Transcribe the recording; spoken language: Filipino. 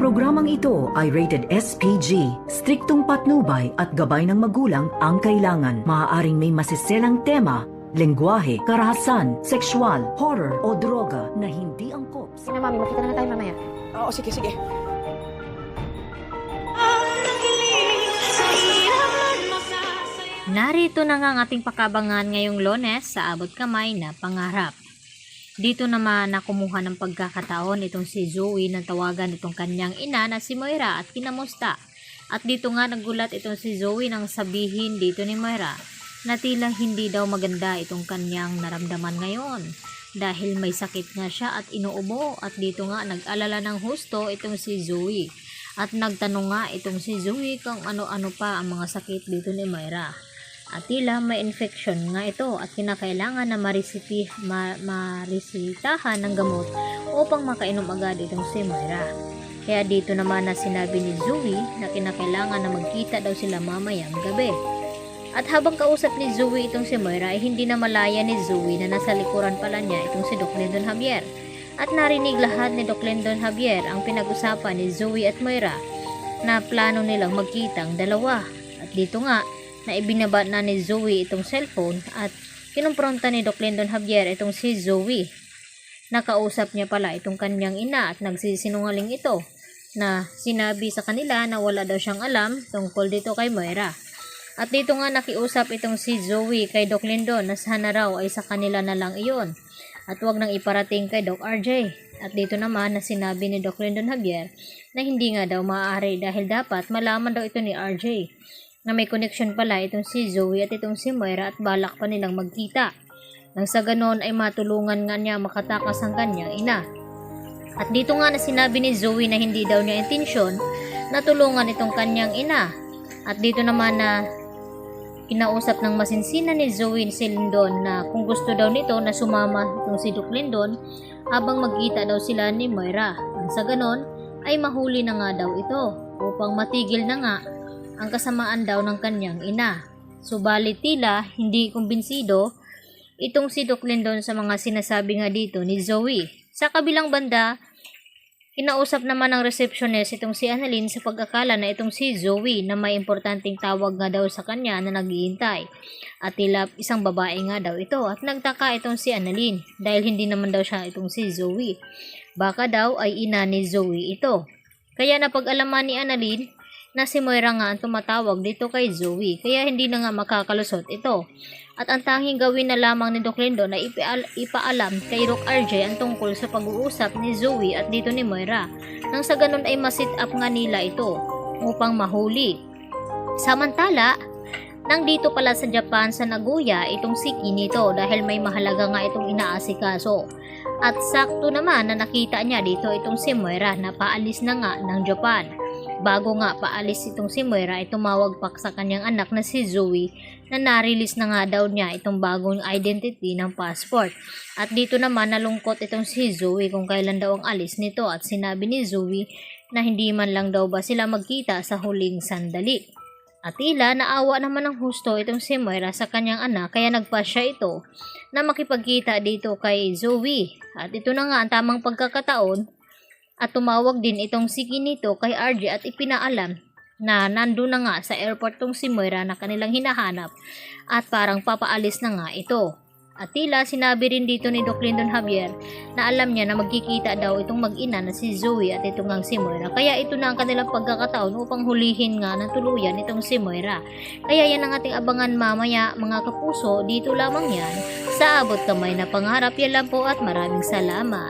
programang ito ay rated SPG. Striktong patnubay at gabay ng magulang ang kailangan. Maaaring may masiselang tema, lengguwahe, karahasan, sexual, horror o droga na hindi angkop. Sige na, mami. Makita na tayo mamaya. Oo, sige, sige. Narito na nga ang ating pakabangan ngayong Lunes sa Abot Kamay na Pangarap. Dito naman nakumuha ng pagkakataon itong si Zoe na tawagan itong kanyang ina na si Moira at kinamusta. At dito nga nagulat itong si Zoe nang sabihin dito ni Moira na tila hindi daw maganda itong kanyang naramdaman ngayon dahil may sakit nga siya at inuubo. At dito nga nag-alala ng husto itong si Zoe at nagtanong nga itong si Zoe kung ano-ano pa ang mga sakit dito ni Moira. At tila may infection nga ito at kinakailangan na marisitahan ng gamot upang makainom agad itong si Moira. Kaya dito naman na sinabi ni Zoe na kinakailangan na magkita daw sila mamayang gabi. At habang kausap ni Zoe itong si Moira ay hindi na malaya ni Zoe na nasa likuran pala niya itong si Doc Lyndon Javier. At narinig lahat ni Doc Lyndon Javier ang pinag-usapan ni Zoe at Moira na plano nilang magkitang dalawa. At dito nga na ibinaba na ni Zoe itong cellphone at kinumpronta ni Doc Lyndon Javier itong si Zoe. Nakausap niya pala itong kanyang ina at nagsisinungaling ito na sinabi sa kanila na wala daw siyang alam tungkol dito kay Moira. At dito nga nakiusap itong si Zoe kay Doc Lyndon na sana raw ay sa kanila na lang iyon at wag nang iparating kay Doc RJ. At dito naman na sinabi ni Doc Lyndon Javier na hindi nga daw maaari dahil dapat malaman daw ito ni RJ na may connection pala itong si Zoe at itong si Moira at balak pa nilang magkita. Nang sa ganon ay matulungan nga niya makatakas ang kanyang ina. At dito nga na sinabi ni Zoe na hindi daw niya intensyon na tulungan itong kanyang ina. At dito naman na kinausap ng masinsinan ni Zoe si Lyndon na kung gusto daw nito na sumama itong si Doc Lyndon habang magkita daw sila ni Moira. Nang sa ganon ay mahuli na nga daw ito upang matigil na nga ang kasamaan daw ng kanyang ina. Subalit tila hindi kumbinsido itong si Doc Lyndon sa mga sinasabi nga dito ni Zoe. Sa kabilang banda, kinausap naman ng receptionist itong si Annalyn sa pag-akala na itong si Zoe na may importanteng tawag nga daw sa kanya na naghihintay. At tila isang babae nga daw ito at nagtaka itong si Annalyn dahil hindi naman daw siya itong si Zoe. Baka daw ay ina ni Zoe ito. Kaya napag-alaman ni Annalyn na si Moira nga ang tumatawag dito kay Zoe, kaya hindi na nga makakalusot ito. At ang tanging gawin na lamang ni Doc Lyndon na ipaalam kay Doc RJ ang tungkol sa pag-uusap ni Zoe at dito ni Moira. Nang sa ganun ay masit up nga nila ito upang mahuli. Samantala, nang dito pala sa Japan sa Nagoya itong si Kinito dahil may mahalaga nga itong inaasikaso. At sakto naman na nakita niya dito itong si Moira na paalis na nga ng Japan. Bago nga paalis itong si Moira ay tumawag pa sa kanyang anak na si Zoe na na-release na nga daw niya itong bagong identity ng passport. At dito naman nalungkot itong si Zoe kung kailan daw ang alis nito at sinabi ni Zoe na hindi man lang daw ba sila magkita sa huling sandali. At tila naawa naman ng husto itong si Moira sa kanyang anak kaya nagpasya ito na makipagkita dito kay Zoe. At ito na nga ang tamang pagkakataon at tumawag din itong si Kinito kay RJ at ipinaalam na nandun na nga sa airport tong si Moira na kanilang hinahanap at parang papaalis na nga ito. At tila sinabi rin dito ni Doc Lyndon Javier na alam niya na magkikita daw itong mag-ina na si Zoe at itong ngang si Moira. Kaya ito na ang kanilang pagkakataon upang hulihin nga ng tuluyan itong si Moira. Kaya yan ang ating abangan mamaya mga kapuso, dito lamang yan sa Abot Kamay na Pangarap. Yan lang po at maraming salamat.